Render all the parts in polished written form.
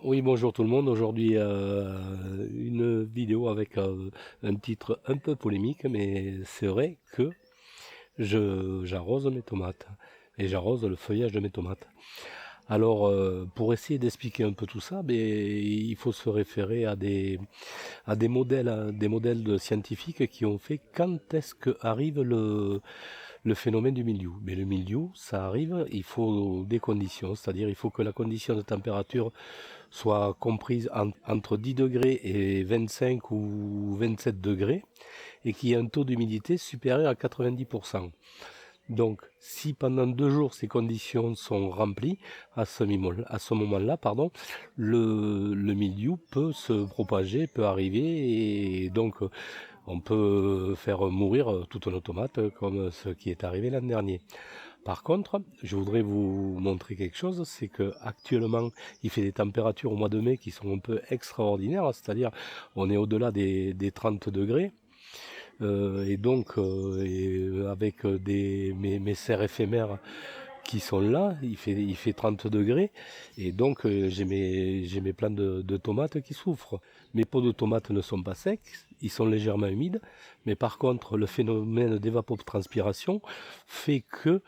Oui, bonjour tout le monde. Aujourd'hui, une vidéo avec un titre un peu polémique, mais c'est vrai que j'arrose mes tomates et j'arrose le feuillage de mes tomates. Alors, pour essayer d'expliquer un peu tout ça, ben, il faut se référer à des modèles de scientifiques qui ont fait quand est-ce que arrive le phénomène du mildiou. Mais le mildiou, ça arrive, il faut des conditions, c'est-à-dire il faut que la condition de température soit comprise entre 10 degrés et 25 ou 27 degrés, et qu'il y ait un taux d'humidité supérieur à 90%. Donc, si pendant 2 jours ces conditions sont remplies, à ce moment-là, le mildiou peut se propager, peut arriver, et donc on peut faire mourir toutes nos tomates, comme ce qui est arrivé l'an dernier. Par contre, je voudrais vous montrer quelque chose, c'est que actuellement, il fait des températures au mois de mai qui sont un peu extraordinaires, c'est-à-dire on est au-delà des 30 degrés. Et donc, avec mes serres éphémères qui sont là, il fait 30 degrés, et donc j'ai mes plants de tomates qui souffrent. Mes pots de tomates ne sont pas secs, ils sont légèrement humides, mais par contre le phénomène d'évapotranspiration fait que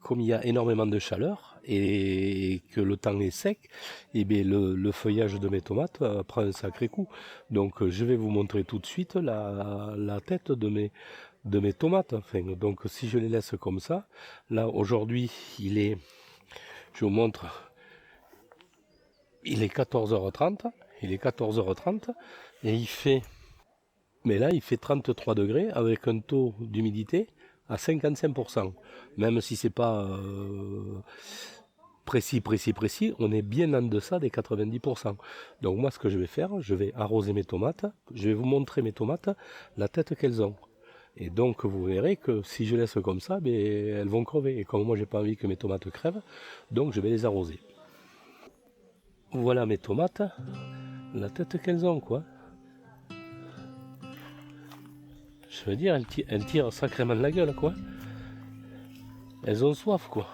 comme il y a énormément de chaleur et que le temps est sec, et bien le feuillage de mes tomates prend un sacré coup. Donc je vais vous montrer tout de suite la tête de mes tomates. Enfin, donc si je les laisse comme ça, là aujourd'hui je vous montre, il est 14h30, il est 14h30 et mais là il fait 33 degrés avec un taux d'humidité à 55%. Même si c'est pas précis, on est bien en deçà des 90%. Donc moi ce que je vais faire, je vais arroser mes tomates, je vais vous montrer mes tomates, la tête qu'elles ont. Et donc vous verrez que si je laisse comme ça, ben, elles vont crever. Et comme moi j'ai pas envie que mes tomates crèvent, donc je vais les arroser. Voilà mes tomates, la tête qu'elles ont quoi. Je veux dire, elles tirent sacrément de la gueule quoi. Elles ont soif quoi.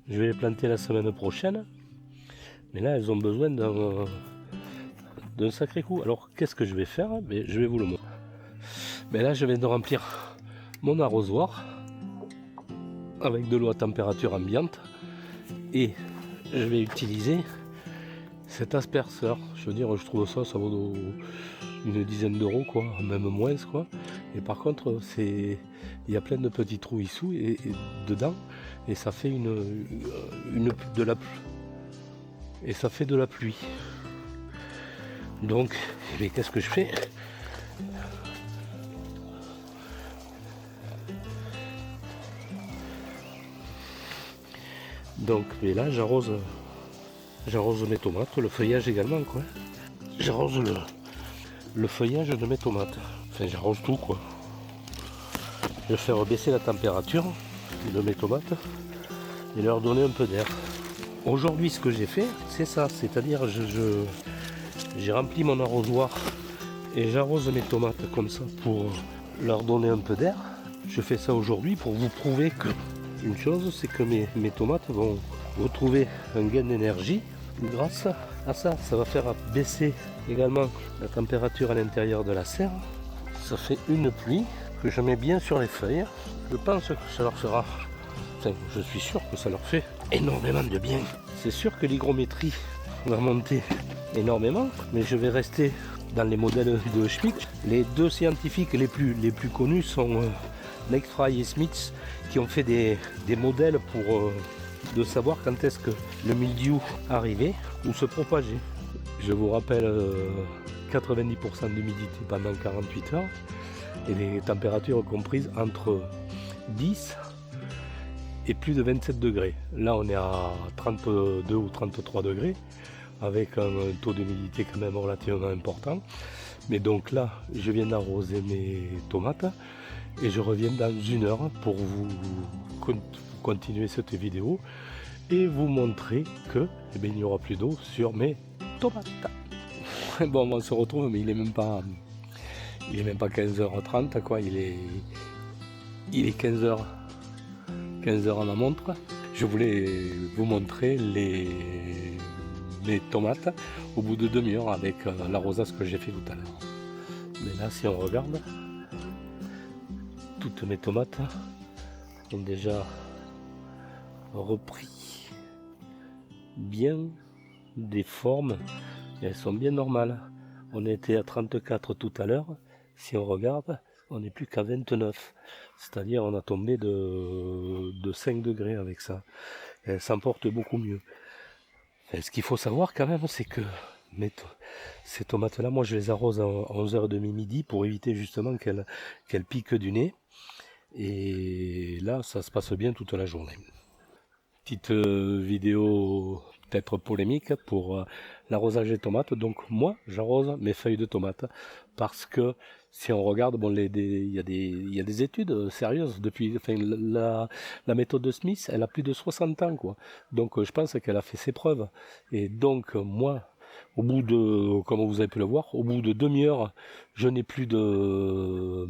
Je vais les planter la semaine prochaine. Mais là elles ont besoin d'un sacré coup. Alors qu'est-ce que je vais faire? Ben, je vais vous le montrer. Mais là je vais de remplir mon arrosoir avec de l'eau à température ambiante et je vais utiliser cet asperceur. Je veux dire, je trouve ça vaut une dizaine d'euros quoi, même moins quoi. Et par contre il y a plein de petits trous ici et dedans et ça fait de la et ça fait de la pluie. Donc qu'est-ce que je fais? Donc mais là j'arrose mes tomates, le feuillage également quoi. J'arrose le feuillage de mes tomates. Enfin j'arrose tout quoi. Je vais faire baisser la température de mes tomates et leur donner un peu d'air. Aujourd'hui ce que j'ai fait c'est ça, c'est-à-dire j'ai rempli mon arrosoir et j'arrose mes tomates comme ça pour leur donner un peu d'air. Je fais ça aujourd'hui pour vous prouver que une chose, c'est que mes tomates vont retrouver un gain d'énergie grâce à ça. Ça va faire baisser également la température à l'intérieur de la serre. Ça fait une pluie que je mets bien sur les feuilles. Je pense que ça leur fera, enfin je suis sûr que ça leur fait énormément de bien. C'est sûr que l'hygrométrie va monter énormément, mais je vais rester dans les modèles de Schmidt. Les deux scientifiques les plus connus sont Nextfry et Smith, qui ont fait des modèles pour de savoir quand est-ce que le mildiou arrivait ou se propageait. Je vous rappelle 90% d'humidité pendant 48 heures et les températures comprises entre 10 et plus de 27 degrés. Là on est à 32 ou 33 degrés avec un taux d'humidité quand même relativement important. Mais donc là je viens d'arroser mes tomates et je reviens dans une heure pour vous continuer cette vidéo et vous montrer que il n'y aura plus d'eau sur mes tomates. Bon, on se retrouve, mais il est même pas 15h30 quoi, il est Il est 15h, 15h à la montre. Je voulais vous montrer mes tomates au bout de demi-heure avec l'arrosage que j'ai fait tout à l'heure. Mais là, si on regarde, toutes mes tomates ont déjà repris bien des formes et elles sont bien normales. On était à 34 tout à l'heure. Si on regarde, on n'est plus qu'à 29. C'est-à-dire on a tombé de 5 degrés avec ça. Et elles s'emportent beaucoup mieux. Et ce qu'il faut savoir quand même, c'est que ces tomates-là, moi je les arrose à 11h30 midi pour éviter justement qu'elles piquent du nez. Et là, ça se passe bien toute la journée. Petite vidéo peut-être polémique pour l'arrosage des tomates. Donc moi, j'arrose mes feuilles de tomates parce que si on regarde, bon, il y a des études sérieuses depuis. Enfin, la méthode de Smith, elle a plus de 60 ans, quoi. Donc je pense qu'elle a fait ses preuves. Et donc moi, au bout de, comme vous avez pu le voir, au bout de demi-heure, je n'ai plus d'eau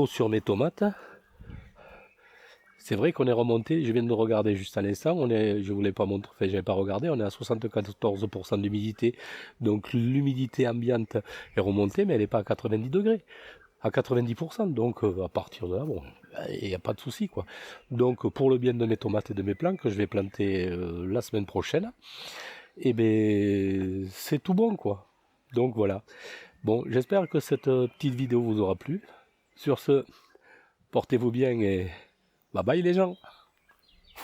sur mes tomates. C'est vrai qu'on est remonté, je viens de regarder juste à l'instant, je voulais pas montrer, enfin j'avais pas regardé, on est à 74% d'humidité, donc l'humidité ambiante est remontée, mais elle n'est pas à 90 degrés, à 90%, donc à partir de là, bon, il n'y a pas de souci, quoi. Donc pour le bien de mes tomates et de mes plants que je vais planter la semaine prochaine, et ben c'est tout bon, quoi. Donc voilà. Bon, j'espère que cette petite vidéo vous aura plu. Sur ce, portez-vous bien et bye bye les gens.